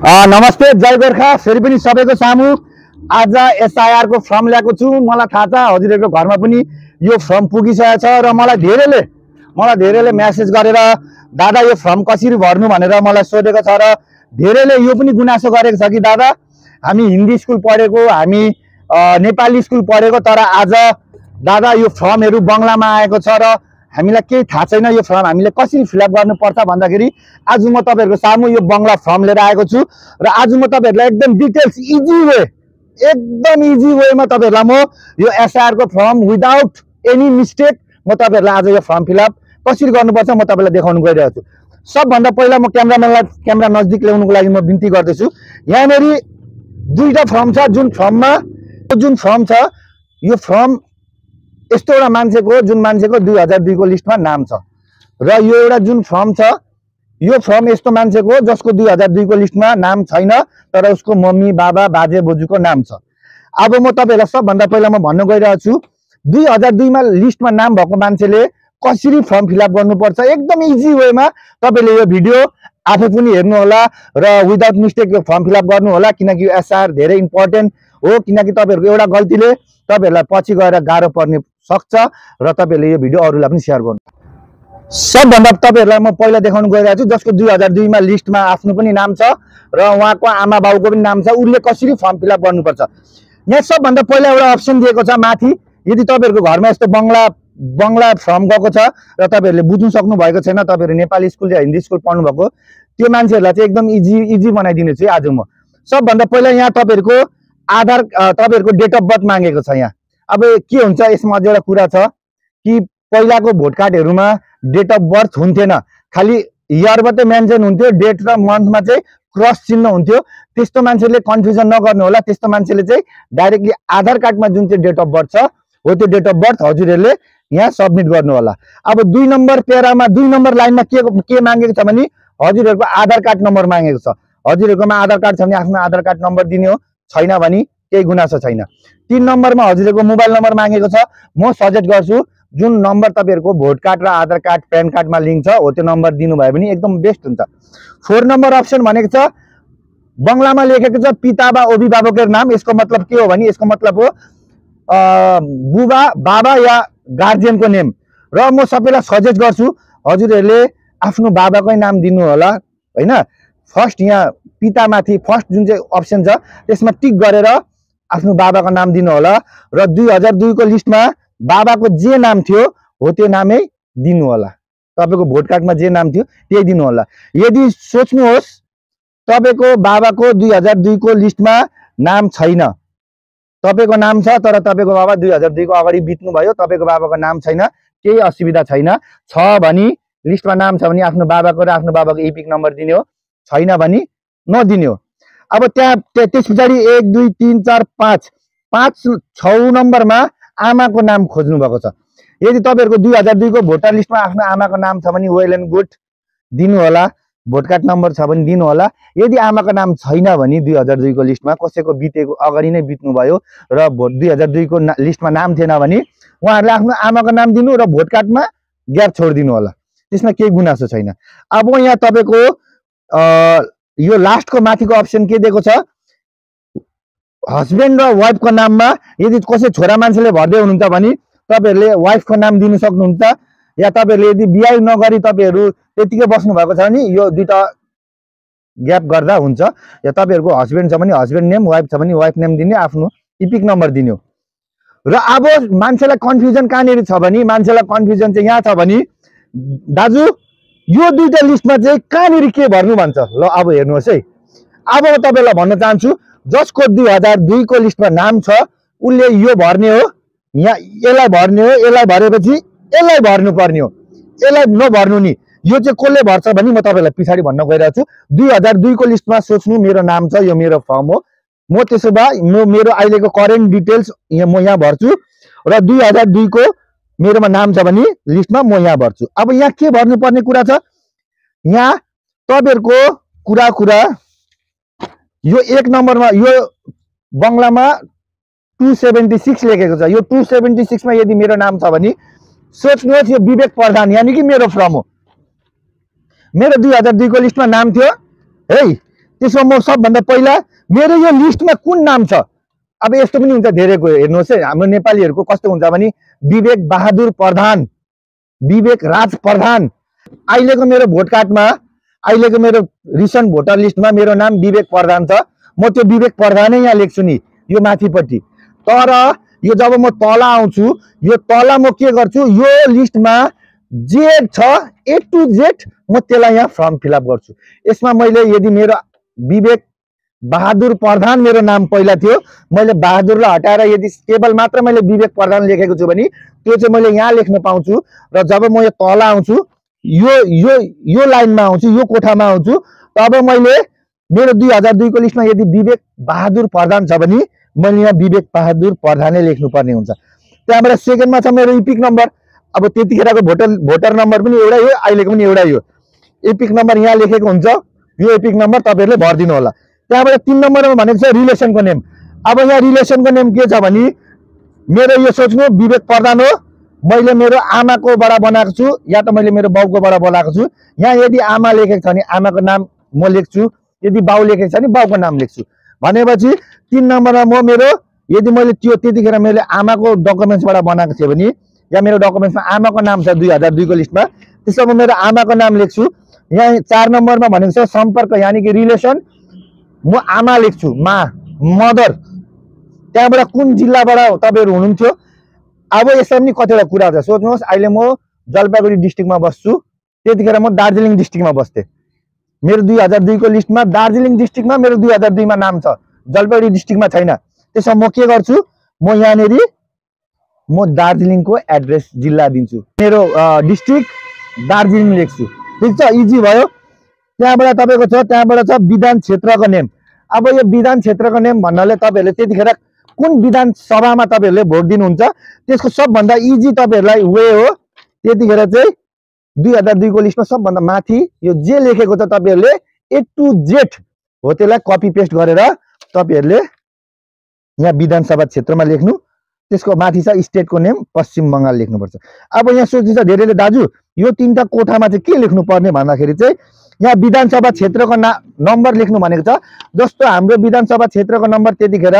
नमस्ते, जय गोर्खा। फेरि पनि सबैको सामु आज एसआईआर को फर्म ल्याएको छु। मलाई थाहा छ हजुरहरुको घरमा पनि यो फर्म पुगिसकेको छ र मलाई धेरैले मेसेज गरेर दादा यो फर्म कसरी भर्नु भनेर मलाई सोधेको छ र धेरैले यो पनि गुनासो गरेको छ कि दादा हामी हिन्दी स्कुल पढेको, हामी नेपाली स्कुल पढेको, तर आज दादा यो फर्महरु बंगलामा आएको छ र हामीलाई केही थाहा छैन यो फर्म हामीले कसरी फिलअप गर्नुपर्छ भन्दाखेरि आज म तपाईहरुको सामु यो बंगला फर्म लिएर आएको छु र आज म तपाईहरुलाई एकदम डिटेल्स एकदम इजी वेमा तपाईहरुलाई म यो एसआईआर को फर्म विदाउट एनी मिस्टेक म तपाईहरुलाई आज यो फर्म फिलअप कसरी गर्नुपर्छ म तपाईलाई देखाउन गइरहेको छु। सबभन्दा पहिला म क्यामेराम्यानलाई क्यामेरा नजिक ल्याउनको लागि म बिन्ती गर्दैछु। यहाँ मेरी दुईटा फर्म छ, जुन फर्म छ यो फर्म यस्तो एउटा मान्छेको जुन मान्छेको 2002 को लिस्टमा नाम छ र यो एउटा जुन फर्म छ यो फर्म यस्तो मान्छेको जसको 2002 को लिस्टमा नाम छैन तर उसको मम्मी बाबा बाजे बोजूको नाम छ। अब म तपाईहरुलाई सबभन्दा पहिला म भन्न गइरहेको छु 2002 मा लिस्टमा नाम भएको मान्छेले कसरी फर्म फिलअप गर्नुपर्छ एकदम इजी वेमा तपाईले यो भिडियो आफै पनि हेर्नु होला र विदाउट मिस्टेक यो फर्म फिलअप गर्नु होला, किनकि यो एसआईआर धेरै इम्पोर्टेन्ट हो। किनकि तपाईहरुको एउटा गल्तीले तपाईहरुलाई पछि गएर गाह्रो पर्ने सक्छ र तपाईले यो भिडियो अरूलाई पनि शेयर गर्नु। सबभन्दा तपाईहरुलाई म पहिला देखाउन गइरहेको छु जसको 2002 मा लिस्टमा आफ्नो पनि नाम छ र उहाँको आमा बाबुको पनि नाम छ, उले कसरी फर्म फिलअप गर्नुपर्छ। यहाँ सबभन्दा पहिला एउटा अप्सन दिएको छ माथि। यदि तपाईहरुको घरमा यस्तो बंगला फर्म गएको छ र तपाईहरुले बुझ्नु सक्नु भएको छैन, तपाईहरु नेपाली स्कुल या हिन्दी स्कुल पढ्नु भएको त्यो मान्छेहरुलाई चाहिँ एकदम इजी बनाइदिने छु आज म। सबभन्दा पहिला यहाँ तपाईहरुको तपाईहरुको डेट अफ बर्थ मागेको छ। यहाँ अब के हुन्छ यसमा अझ एउटा कुरा छ कि पहिलाको भोट कार्डहरुमा डेट अफ बर्थ हुन्थेन, खाली इयर मात्रै मेन्सन हुन्थ्यो, डेट र मन्थमा चाहिँ क्रस चिन्ह हुन्थ्यो। त्यस्तो मान्छेले कन्फ्युजन नगर्नु होला। त्यस्तो मान्छेले चाहिँ डाइरेक्टली आधार कार्डमा जुन चाहिँ डेट अफ बर्थ छ हो त्यो डेट अफ बर्थ हजुरहरुले यहाँ सबमिट गर्नु होला। अब 2 नम्बर पेरामा 2 नम्बर लाइनमा के मागेको छ भने हजुरहरुको आधार कार्ड नम्बर मागेको छ। हजुरहरुकोमा आधार कार्ड छ भने आफ्नो आधार कार्ड नम्बर दिने हो, छैन भने केही गुनासो छैन। 3 नम्बरमा हजुरहरुको मोबाइल नम्बर मागेको छ। म सजेस्ट गर्छु जुन नम्बर तपाईहरुको भोट कार्ड र आधार कार्ड प्यान कार्डमा लिंक छ हो त्यो नम्बर दिनु भयो भने एकदम बेस्ट हुन्छ। 4 नम्बर अप्सन भनेको छ बंगलामा लेखेको छ पिता वा अभिभावकको नाम। यसको मतलब के हो भने यसको मतलब हो बुबा बाबा या गार्जियनको नेम। र म सबैलाई सजेस्ट गर्छु हजुरहरुले आफ्नो बाबाकै नाम दिनु होला हैन। फर्स्ट यहाँ पितामाथि फर्स्ट जुन चाहिँ अप्सन छ त्यसमा टिक गरेर आफ्नो बाबाको नाम दिनु होला र 2002 को लिस्टमा बाबाको जे नाम थियो हो त्यो नामै दिनु होला। तपाईको भोट कार्डमा जे नाम थियो त्यही दिनु होला। यदि सोच्नुहोस् तपाईको बाबाको 2002 को लिस्टमा नाम छैन, तपाईको नाम छ तर तपाईको बाबा 2002 को अगाडि बित्नु भयो, तपाईको बाबाको नाम छैन, केही असुविधा छैन। छ भने लिस्टमा नाम छ भने आफ्नो बाबाको र आफ्नो बाबाको एपिक नम्बर दिने हो, छैन भने नदिने हो। अब त्यहाँ त्यसपछि 1 2 3 4 5 6 नम्बरमा आमाको नाम खोज्नु भएको छ। यदि तपाईहरुको 2002 को भोटर लिस्टमा आफ्नो आमाको नाम छ भने वेल एन्ड गुड दिनु होला, भोट कार्ड नम्बर छ भने दिनु होला। यदि आमाको नाम छैन भने 2002 को लिस्टमा कसैको बितेको अगाडि नै बित्नु भयो र 2002 को लिस्टमा नाम थिएन भने उहाँहरुले आफ्नो आमाको नाम दिनु र भोट कार्डमा ग्याप छोड्दिनु होला, त्यसमा केही गुनासो छैन। अब यहाँ तपाईको यो लास्टको माथिको अप्सन के दिएको छ हस्बेन्ड र वाइफको नाममा यदि कसै छोरा मान्छेले भर्दै हुनुहुन्छ भने तपाईहरुले वाइफको नाम दिन सक्नुहुन्छ, या तपाईहरुले यदि बिहे नगरी तपाईहरु त्यतिकै बस्नु भएको छ भने यो दुईटा ग्याप गर्दा हुन्छ। या तपाईहरुको हस्बेन्ड छ भने हस्बेन्ड नेम, वाइफ छ भने वाइफ नेम दिने, आफ्नो इपिक नम्बर दिने हो। र अब मान्छेलाई कन्फ्युजन कहाँनेरि छ भने मान्छेलाई कन्फ्युजन चाहिँ यहाँ छ भने दाजु यो दुईटा लिस्टमा चाहिँ कहाँनेरि के भर्नु भन्छ। ल अब हेर्नुहोस् है। अब म तपाईलाई भन्न चाहन्छु जसको 2002 को लिस्टमा नाम छ उले यो भर्ने हो, यहाँ यसलाई भर्ने हो, यसलाई भरेपछि यसलाई भर्नु पर्ने हो, यसलाई नभर्नु नि। यो चाहिँ कसले भर्छ भने म तपाईलाई पछाडी भन्न गइरहेको छु। 2002 को लिस्टमा सोच्नु मेरो नाम छ, यो मेरो फर्म हो, म त्यसो भए म मेरो अहिलेको करेन्ट डिटेल्स म यहाँ भर्छु र 2002 को मेरोमा नाम छ भने लिस्टमा म यहाँ भर्छु। अब यहाँ के भर्नु पर्ने कुरा छ, यहाँ तपाईहरुको कुरा यो 1 नम्बरमा यो बंगलामा 276 लेखेको छ। यो 276 मा यदि मेरो नाम छ भने सोच्नुहोस् यो विवेक प्रधान यानी कि मेरो फर्म हो। मेरो 2002 को लिस्टमा नाम थियो है, त्यसमा म सबभन्दा पहिला मेरो यो लिस्टमा कुन नाम छ। अब यस्तो पनि हुन्छ धेरैको, हेर्नुहोस् है, हाम्रो नेपालीहरूको कस्तो हुन्छ भने विवेक बहादुर प्रधान, विवेक राज प्रधान। अहिलेको मेरो भोट कार्डमा, अहिलेको मेरो रिसेन्ट भोटर लिस्टमा मेरो नाम विवेक प्रधान छ। म त्यो विवेक प्रधानै यहाँ लेख्छु नि यो माथिपट्टि। तर यो जब म तल आउँछु, यो तल म के गर्छु, यो लिस्टमा जे छ A to Z म त्यसलाई यहाँ फर्म फिलअप गर्छु। यसमा मैले यदि मेरो विवेक बहादुर प्रधान मेरो नाम पहिला थियो, मैले बहादुरलाई हटाएर यदि केवल मात्र मैले विवेक प्रधान लेखेको छु भने त्यो चाहिँ मैले यहाँ लेख्न पाउँछु। र जब म यो तल आउँछु, यो लाइनमा आउँछु, यो कोठामा आउँछु, तब मैले मेरो 2002 को लिस्टमा यदि विवेक बहादुर प्रधान छ भने मैले यहाँ विवेक बहादुर प्रधानै लेख्नुपर्ने हुन्छ। त्यहाँबाट सेकेन्डमा छ मेरो इपिक नम्बर। अब त्यतिखेरको भोटर नम्बर पनि एउटै हो, अहिलेको पनि एउटै हो। एपिक नम्बर यहाँ लेखेको हुन्छ, यो एपिक नम्बर तपाईँहरूले भरिदिनु होला। त्यहाँबाट 3 नम्बरमा भनेको छ रिलेसनको नेम। अब यहाँ रिलेसनको नेम के छ भने मेरो यो सोच्नु विवेक प्रधान हो, मैले मेरो आमाकोबाट बनाएको छु या त मैले मेरो बाउकोबाट बनाएको छु। यहाँ यदि आमा लेखेको छ भने आमाको नाम म लेख्छु, यदि बाउ लेखेको छ भने बाउको नाम लेख्छु। भनेपछि 3 नम्बरमा म मेरो यदि मैले त्यो त्यतिखेर मैले आमाको डकुमेन्ट्सबाट बनाएको थिएँ भने या मेरो डकुमेन्ट्समा आमाको नाम छ 2002 को लिस्टमा, त्यसमा म मेरो आमाको नाम लेख्छु। यहाँ 4 नम्बरमा भनेको छ सम्पर्क यानी कि रिलेसन, म आमा लेख्छु, मा, मदर। त्यहाँबाट कुन जिल्लाबाट तपाईँहरू हुनुहुन्थ्यो। अब यसमा पनि कतिवटा कुरा छ, सोच्नुहोस्। अहिले म जलपाइगुडी डिस्ट्रिक्टमा बस्छु, त्यतिखेर म दार्जिलिङ डिस्ट्रिक्टमा बस्थेँ। मेरो 2002 को लिस्टमा दार्जिलिङ डिस्ट्रिक्टमा मेरो 2002 मा नाम छ, जलपाइगुडी डिस्ट्रिक्टमा छैन। त्यसमा म के गर्छु, म यहाँनेरि म दार्जिलिङको एड्रेस जिल्ला दिन्छु, मेरो डिस्ट्रिक्ट दार्जिलिङ लेख्छु। ठिक छ, इजी भयो। त्यहाँबाट तपाईँको छ, त्यहाँबाट छ विधान क्षेत्रको नेम। अब यो विधान क्षेत्रको नेम भन्नाले तपाईँहरूले त्यतिखेर कुन विधान सभामा तपाईँहरूले भोट दिनुहुन्छ त्यसको सबभन्दा इजी तपाईँहरूलाई वे हो। त्यतिखेर चाहिँ 2002 को लिस्टमा सबभन्दा माथि यो जे लेखेको छ तपाईँहरूले A to Z हो, त्यसलाई कपी पेस्ट गरेर तपाईँहरूले यहाँ विधानसभा क्षेत्रमा लेख्नु। त्यसको माथि छ स्टेटको नेम, पश्चिम बङ्गाल लेख्नुपर्छ। अब यहाँ सोच्नु छ धेरैले, दाजु यो 3टा कोठामा चाहिँ के लेख्नु पर्ने भन्दाखेरि चाहिँ यहाँ विधानसभा क्षेत्रको नम्बर लेख्नु भनेको छ। जस्तो हाम्रो विधानसभा क्षेत्रको नम्बर त्यतिखेर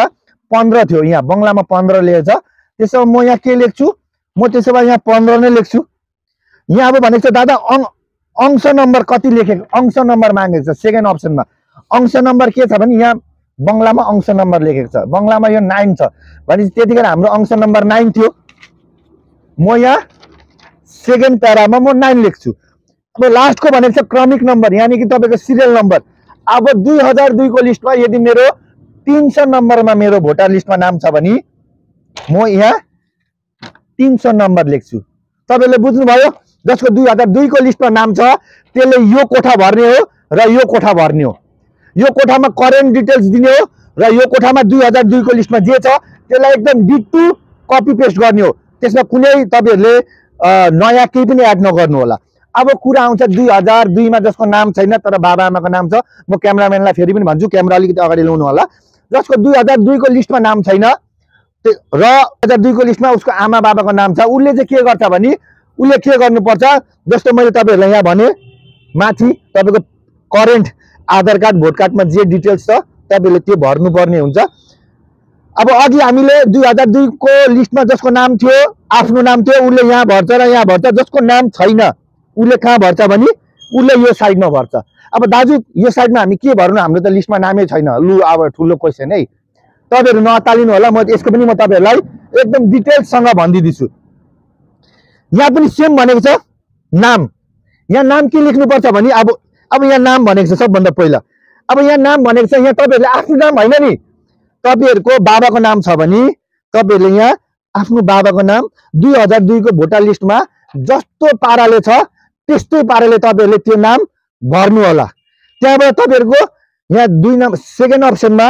15 थियो, यहाँ बङ्गलामा 15 लेखेको छ। त्यसो म यहाँ के लेख्छु, म त्यसो भए यहाँ 15 नै लेख्छु। यहाँ अब भनेको छ दादा अंश नम्बर कति लेखेको, अंश नम्बर मागेको छ सेकेन्ड अप्सनमा। अंश नम्बर के छ भने यहाँ बङ्गलामा अंश नम्बर लेखेको छ, बङ्गलामा यो 9 छ भनेपछि त्यतिखेर हाम्रो अंश नम्बर 9 थियो। म यहाँ सेकेन्ड प्यारामा म 9 लेख्छु। अब लास्टको भनेको छ क्रमिक नम्बर यानी कि तपाईँको सिरियल नम्बर। अब 2002 को लिस्टमा यदि मेरो 300 नम्बरमा मेरो भोटर लिस्टमा नाम छ भने म यहाँ 300 नम्बर लेख्छु। तपाईँले बुझ्नुभयो। जसको 2002 को लिस्टमा नाम छ त्यसले यो कोठा भर्ने हो र यो कोठा भर्ने हो, यो कोठामा करेन्ट डिटेल्स दिने हो र यो कोठामा 2002 को लिस्टमा जे छ त्यसलाई एकदम डिटो कपी पेस्ट गर्ने हो। त्यसमा कुनै तपाईँहरूले नयाँ केही पनि एड नगर्नु होला। अब कुरा आउँछ 2002 मा जसको नाम छैन तर बाबा आमाको नाम छ, म क्यामेराम्यानलाई फेरि पनि भन्छु क्यामेरा अलिकति अगाडि ल्याउनु होला। जसको 2002 को लिस्टमा नाम छैन र 2002 को लिस्टमा उसको आमा बाबाको नाम छ, उसले चाहिँ के गर्छ भने उसले के गर्नुपर्छ, जस्तो मैले तपाईँहरूलाई यहाँ भने माथि तपाईँको करेन्ट आधार कार्ड भोट कार्डमा जे डिटेल्स छ तपाईँले त्यो भर्नुपर्ने हुन्छ। अब अघि हामीले 2002 को लिस्टमा जसको नाम थियो, आफ्नो नाम थियो, उसले यहाँ भर्छ र यहाँ भर्छ। जसको नाम छैन उसले कहाँ भर्छ भने उसले यो साइडमा भर्छ। अब दाजु यो साइडमा हामी के भर्नु, हाम्रो त लिस्टमा नामै छैन। लु अब ठुलो क्वेसन है, तपाईँहरू नतालिनु होला। म यसको पनि म तपाईँहरूलाई एकदम डिटेल्ससँग भनिदिन्छु। यहाँ पनि सेम भनेको छ नाम। यहाँ नाम के लेख्नुपर्छ भने अब यहाँ नाम भनेको छ सबभन्दा पहिला। अब यहाँ नाम भनेको छ, यहाँ तपाईँहरूले आफ्नो नाम होइन नि, तपाईँहरूको बाबाको नाम छ भने तपाईँहरूले यहाँ आफ्नो बाबाको नाम 2002 को भोटर लिस्टमा जस्तो पाराले छ त्यस्तै पाराले तपाईँहरूले त्यो नाम भर्नु होला। त्यहाँबाट तपाईँहरूको यहाँ 2 नम्बर सेकेन्ड अप्सनमा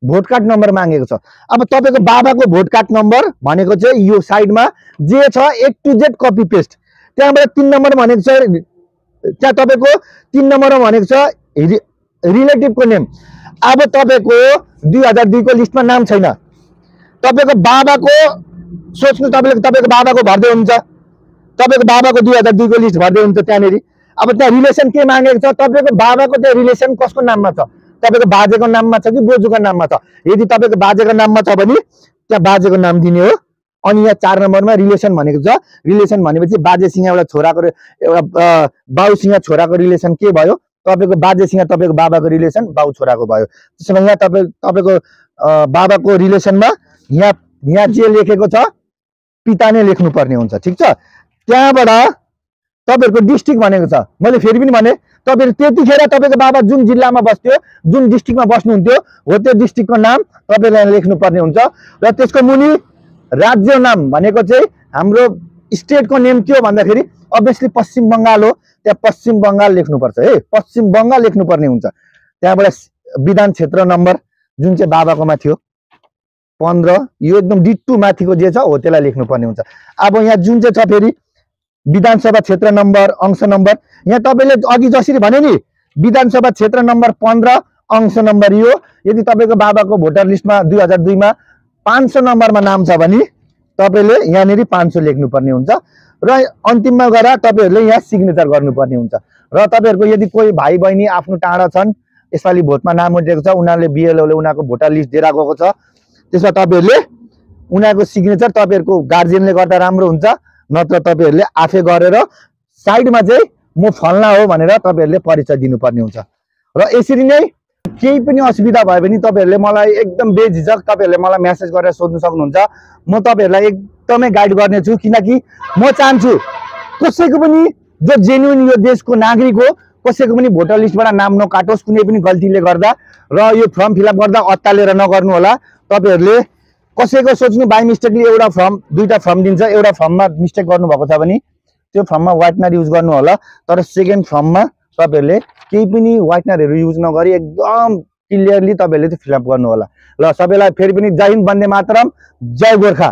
भोट कार्ड नम्बर मागेको छ। अब तपाईँको बाबाको भोट कार्ड नम्बर भनेको चाहिँ यो साइडमा जे छ A to Z copy paste. त्यहाँबाट 3 नम्बर भनेको छ, त्यहाँ तपाईँको 3 नम्बरमा भनेको छ रिलेटिभको नेम। अब तपाईँको 2002 को लिस्टमा नाम छैन, तपाईँको बाबाको सोच्नु, तपाईँको बाबाको भर्दै हुन्छ, तपाईँको बाबाको 2002 को लिस्ट भर्दै हुन्छ त्यहाँनिर। अब त्यहाँ रिलेसन के मागेको छ, तपाईँको बाबाको त्यहाँ रिलेसन कसको नाममा छ, तपाईँको बाजेको नाममा छ कि बोजूको नाममा छ। यदि तपाईँको बाजेको नाममा छ भने त्यहाँ बाजेको नाम दिने हो। अनि यहाँ 4 नम्बरमा रिलेसन भनेको छ। रिलेसन भनेपछि बाजेसँग एउटा छोराको एउटा बाउसँग छोराको रिलेसन के भयो, तपाईँको बाजेसँग तपाईँको बाबाको रिलेसन बाउ छोराको भयो। त्यसो भए यहाँ तपाईँको बाबाको रिलेसनमा यहाँ जे लेखेको छ पिता नै लेख्नु पर्ने हुन्छ। ठिक छ। त्यहाँबाट तपाईँहरूको डिस्ट्रिक्ट भनेको छ। मैले फेरि पनि भने तपाईँहरू त्यतिखेर तपाईँको बाबा जुन जिल्लामा बस्थ्यो, जुन डिस्ट्रिक्टमा बस्नुहुन्थ्यो हो त्यो डिस्ट्रिक्टको नाम तपाईँलाई लेख्नु पर्ने हुन्छ। र त्यसको मुनि राज्य नाम भनेको चाहिँ हाम्रो स्टेटको नेम के हो भन्दाखेरि अभियसली पश्चिम बङ्गाल हो, त्यहाँ पश्चिम बङ्गाल लेख्नुपर्छ है, पश्चिम बङ्गाल लेख्नुपर्ने हुन्छ। त्यहाँबाट विधान क्षेत्र नम्बर जुन चाहिँ बाबाकोमा थियो 15, यो एकदम डिट्टु माथिको जे छ हो त्यसलाई लेख्नुपर्ने हुन्छ। अब यहाँ जुन चाहिँ छ फेरि विधानसभा क्षेत्र नम्बर अंश नम्बर, यहाँ तपाईँले अघि जसरी भने नि विधानसभा क्षेत्र नम्बर 15 अंश नम्बर यो। यदि तपाईँको बाबाको भोटर लिस्टमा 2002 मा 500 नम्बरमा नाम छ भने तपाईँले यहाँनिर 500 लेख्नुपर्ने हुन्छ र अन्तिममा गएर तपाईँहरूले यहाँ सिग्नेचर गर्नुपर्ने हुन्छ। र तपाईँहरूको यदि कोही भाइ बहिनी आफ्नो टाढा छन्, यसपालि भोटमा नाम उठेको छ, उनीहरूले बिएलओले उनीहरूको भोटर लिस्ट दिएर गएको छ, त्यसमा तपाईँहरूले उनीहरूको सिग्नेचर तपाईँहरूको गार्जियनले गर्दा राम्रो हुन्छ। नत्र तपाईँहरूले आफै गरेर साइडमा चाहिँ म फल्ना हो भनेर तपाईँहरूले परिचय दिनुपर्ने हुन्छ। र यसरी नै केही पनि असुविधा भयो भने तपाईँहरूले मलाई एकदम बेझिझक तपाईँहरूले मलाई मेसेज गरेर सोध्न सक्नुहुन्छ। म तपाईँहरूलाई एकदमै गाइड गर्नेछु, किनकि म चाहन्छु कसैको पनि जो जेन्युन यो देशको नागरिक हो कसैको पनि भोटर लिस्टबाट नाम नकाटोस् कुनै पनि गल्तीले गर्दा। र यो फर्म फिलअप गर्दा अत्तालेर नगर्नु होला। तपाईँहरूले कसैको सोच्नु बाई मिस्टेकली एउटा फर्म 2टा फर्म दिन्छ, एउटा फर्ममा मिस्टेक गर्नुभएको छ भने त्यो फर्ममा व्हाइटनर युज गर्नु होला। तर सेकेन्ड फर्ममा तपाईँहरूले केही पनि व्हाइटनरहरू युज नगरी एकदम क्लियरली तपाईँहरूले त्यो फिलअप गर्नु होला। ल सबैलाई फेरि पनि जय हिन्द, वन्दे मातरम, जय गोर्खा।